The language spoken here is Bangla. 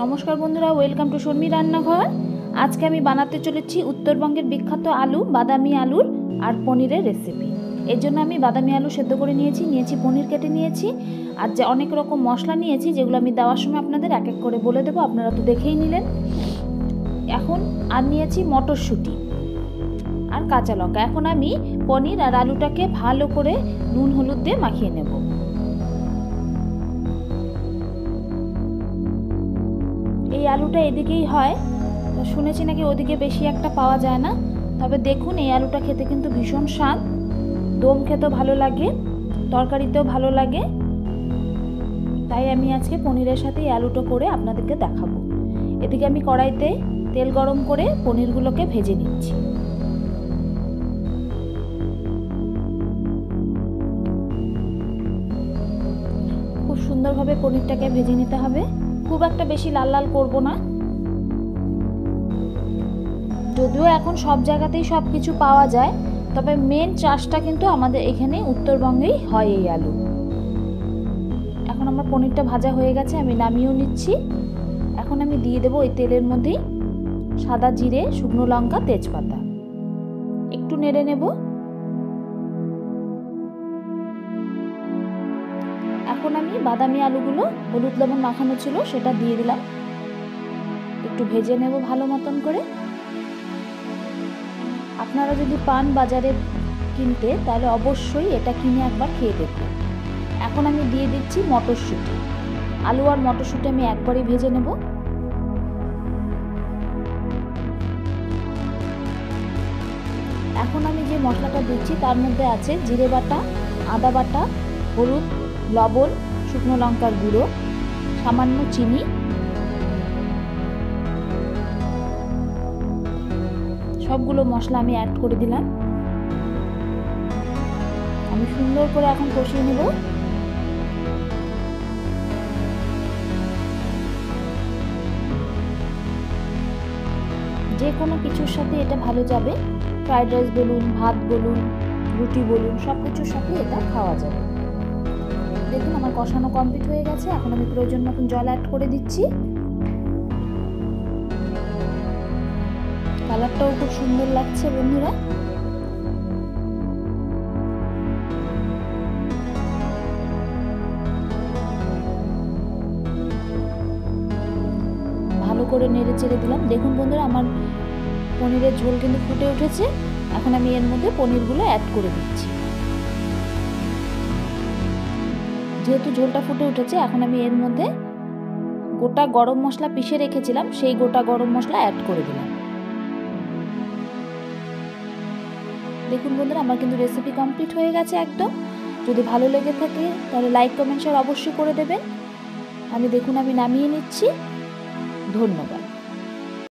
নমস্কার বন্ধুরা, ওয়েলকাম টু শর্মি রান্নাঘর। আজকে আমি বানাতে চলেছি উত্তরবঙ্গের বিখ্যাত আলু, বাদামি আলুর আর পনিরের রেসিপি। এর জন্য আমি বাদামি আলু সেদ্ধ করে নিয়েছি, পনির কেটে নিয়েছি, আর যে অনেক রকম মশলা নিয়েছি যেগুলো আমি দেওয়ার সময় আপনাদের এক এক করে বলে দেবো, আপনারা তো দেখেই নিলেন। এখন আর নিয়েছি মটরশুঁটি আর কাঁচা লঙ্কা। এখন আমি পনির আর আলুটাকে ভালো করে নুন হলুদ দিয়ে মাখিয়ে নেব। এই আলুটা এদিকেই হয়, শুনেছি নাকি ওদিকে বেশি একটা পাওয়া যায় না। তবে দেখুন, এই আলুটা খেতে কিন্তু ভীষণ স্বাদ, দম খেতেও ভালো লাগে, তরকারিতেও ভালো লাগে। তাই আমি আজকে পনিরের সাথে এই আলুটা করে আপনাদেরকে দেখাবো। এদিকে আমি কড়াইতে তেল গরম করে পনিরগুলোকে ভেজে নিচ্ছি। খুব সুন্দরভাবে পনিরটাকে ভেজে নিতে হবে, খুব একটা বেশি লাল লাল করব না। যদিও এখন সব জায়গাতেই সব কিছু পাওয়া যায়, তবে মেন চাষটা কিন্তু আমাদের এখানে উত্তরবঙ্গেই হয় এই আলু। এখন আমার পনিরটা ভাজা হয়ে গেছে, আমি নামিয়েও নিচ্ছি। এখন আমি দিয়ে দেবো ওই তেলের মধ্যেই সাদা জিরে, শুকনো লঙ্কা, তেজপাতা, একটু নেড়ে নেব। এখন আমি বাদামি আলুগুলো হলুদ লবণ মাখানো ছিল সেটা দিয়ে দিলাম, একটু ভেজে নেব ভালো মতন করে। আপনারা যদি পান বাজারে কিনতে, তাহলে অবশ্যই এটা কিনে একবার খেয়ে দেখবেন। এখন আমি দিয়ে দিচ্ছি মটরশুঁটি। আলু আর মটরশুঁটি আমি একবারই ভেজে নেব। এখন আমি যে মশলাটা দিচ্ছি তার মধ্যে আছে জিরে বাটা, আদা বাটা, হলুদ, লবণ, শুকনো লঙ্কার গুঁড়ো, সামান্য চিনি, সবগুলো মশলা আমি অ্যাড করে দিলাম। আমি সুন্দর করে এখন কষিয়ে নেব। যে কোনো কিছুর সাথে এটা ভালো যাবে, ফ্রাইড রাইস বলুন, ভাত বলুন, রুটি বলুন, সব কিছুর সাথে এটা খাওয়া যাবে। দেখুন আমার কষানো কমপ্লিট হয়ে গেছে। এখন আমি প্রয়োজন মতন জল অ্যাড করে দিচ্ছি। কালারটাও খুব সুন্দর লাগছে বন্ধুরা। ভালো করে নেড়ে চেড়ে দিলাম। দেখুন বন্ধুরা, আমার পনিরের ঝোল কিন্তু ফুটে উঠেছে। এখন আমি এর মধ্যে পনিরগুলো অ্যাড করে দিচ্ছি। যেহেতু ঝোলটা ফুটে উঠেছে, এখন আমি এর মধ্যে গোটা গরম মশলা পিষে রেখেছিলাম, সেই গোটা গরম মশলা অ্যাড করে দিলাম। দেখুন বন্ধুরা, আমার কিন্তু রেসিপি কমপ্লিট হয়ে গেছে একদম। যদি ভালো লেগে থাকে তাহলে লাইক, কমেন্ট, শেয়ার অবশ্যই করে দেবেন। আমি নামিয়ে নিচ্ছি। ধন্যবাদ।